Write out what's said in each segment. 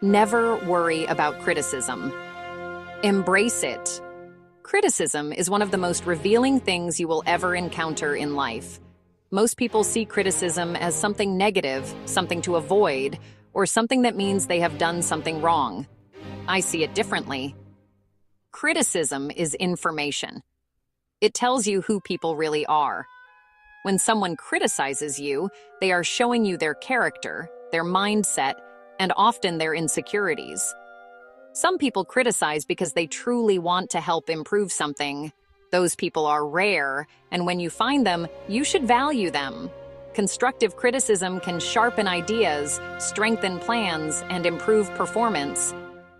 Never worry about criticism. Embrace it. Criticism is one of the most revealing things you will ever encounter in life. Most people see criticism as something negative, something to avoid, or something that means they have done something wrong. I see it differently. Criticism is information. It tells you who people really are. When someone criticizes you, they are showing you their character, their mindset, and often their insecurities. Some people criticize because they truly want to help improve something. Those people are rare, and when you find them, you should value them. Constructive criticism can sharpen ideas, strengthen plans, and improve performance.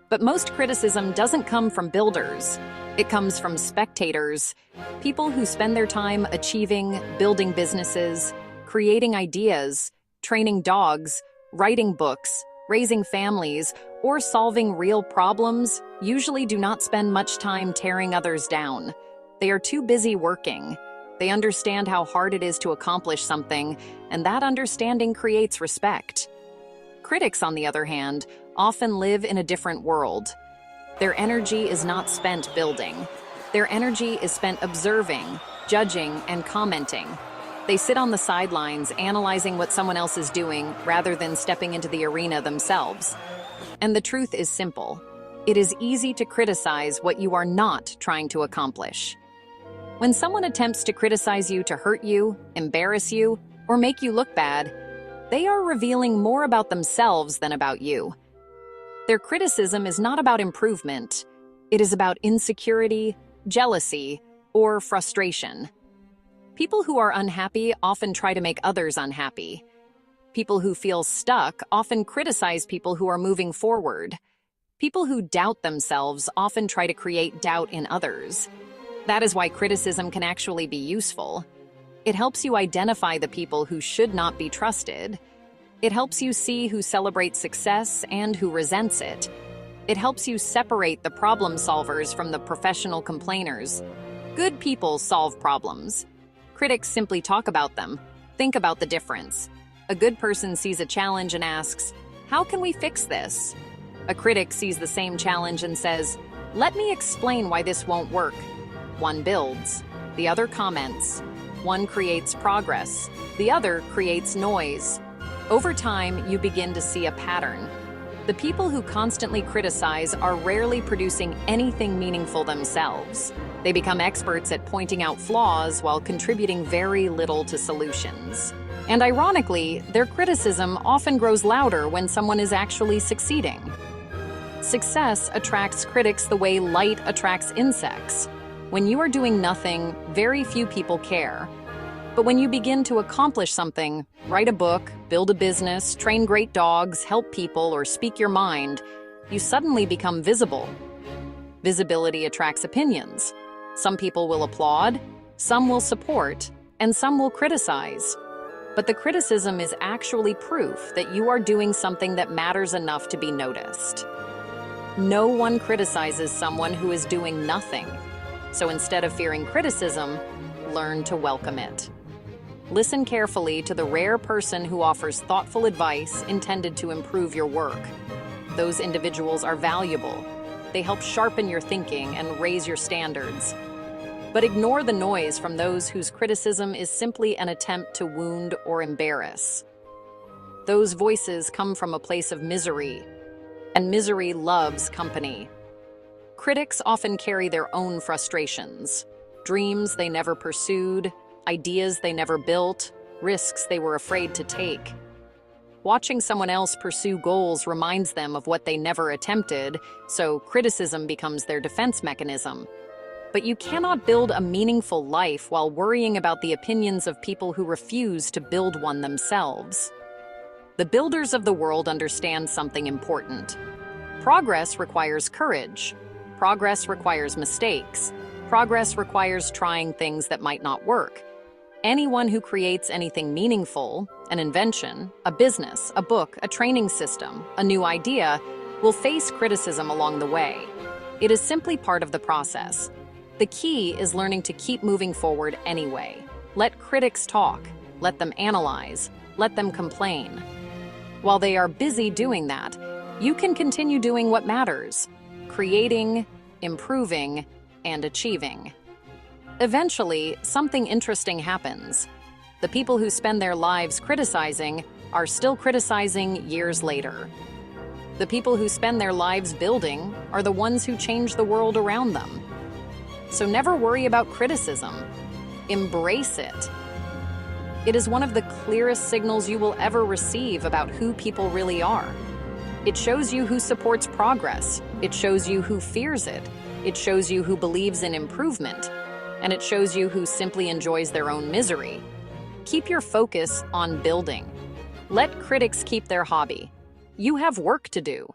But most criticism doesn't come from builders. It comes from spectators, people who spend their time achieving, building businesses, creating ideas, training dogs, writing books, raising families, or solving real problems usually do not spend much time tearing others down. They are too busy working. They understand how hard it is to accomplish something, and that understanding creates respect. Critics, on the other hand, often live in a different world. Their energy is not spent building. Their energy is spent observing, judging, and commenting. They sit on the sidelines analyzing what someone else is doing rather than stepping into the arena themselves. And the truth is simple. It is easy to criticize what you are not trying to accomplish. When someone attempts to criticize you to hurt you, embarrass you, or make you look bad, they are revealing more about themselves than about you. Their criticism is not about improvement. It is about insecurity, jealousy, or frustration. People who are unhappy often try to make others unhappy. People who feel stuck often criticize people who are moving forward. People who doubt themselves often try to create doubt in others. That is why criticism can actually be useful. It helps you identify the people who should not be trusted. It helps you see who celebrates success and who resents it. It helps you separate the problem solvers from the professional complainers. Good people solve problems. Critics simply talk about them. Think about the difference. A good person sees a challenge and asks, "How can we fix this?" A critic sees the same challenge and says, "Let me explain why this won't work." One builds, the other comments. One creates progress, the other creates noise. Over time, you begin to see a pattern. The people who constantly criticize are rarely producing anything meaningful themselves. They become experts at pointing out flaws while contributing very little to solutions. And ironically, their criticism often grows louder when someone is actually succeeding. Success attracts critics the way light attracts insects. When you are doing nothing, very few people care. But when you begin to accomplish something, write a book, build a business, train great dogs, help people, or speak your mind, you suddenly become visible. Visibility attracts opinions. Some people will applaud, some will support, and some will criticize. But the criticism is actually proof that you are doing something that matters enough to be noticed. No one criticizes someone who is doing nothing. So instead of fearing criticism, learn to welcome it. Listen carefully to the rare person who offers thoughtful advice intended to improve your work. Those individuals are valuable. They help sharpen your thinking and raise your standards. But ignore the noise from those whose criticism is simply an attempt to wound or embarrass. Those voices come from a place of misery, and misery loves company. Critics often carry their own frustrations, dreams they never pursued, ideas they never built, risks they were afraid to take. Watching someone else pursue goals reminds them of what they never attempted, so criticism becomes their defense mechanism. But you cannot build a meaningful life while worrying about the opinions of people who refuse to build one themselves. The builders of the world understand something important. Progress requires courage. Progress requires mistakes. Progress requires trying things that might not work. Anyone who creates anything meaningful, an invention, a business, a book, a training system, a new idea, will face criticism along the way. It is simply part of the process. The key is learning to keep moving forward anyway. Let critics talk, let them analyze, let them complain. While they are busy doing that, you can continue doing what matters, creating, improving, and achieving. Eventually, something interesting happens. The people who spend their lives criticizing are still criticizing years later. The people who spend their lives building are the ones who change the world around them. So never worry about criticism. Embrace it. It is one of the clearest signals you will ever receive about who people really are. It shows you who supports progress. It shows you who fears it. It shows you who believes in improvement. And it shows you who simply enjoys their own misery. Keep your focus on building. Let critics keep their hobby. You have work to do.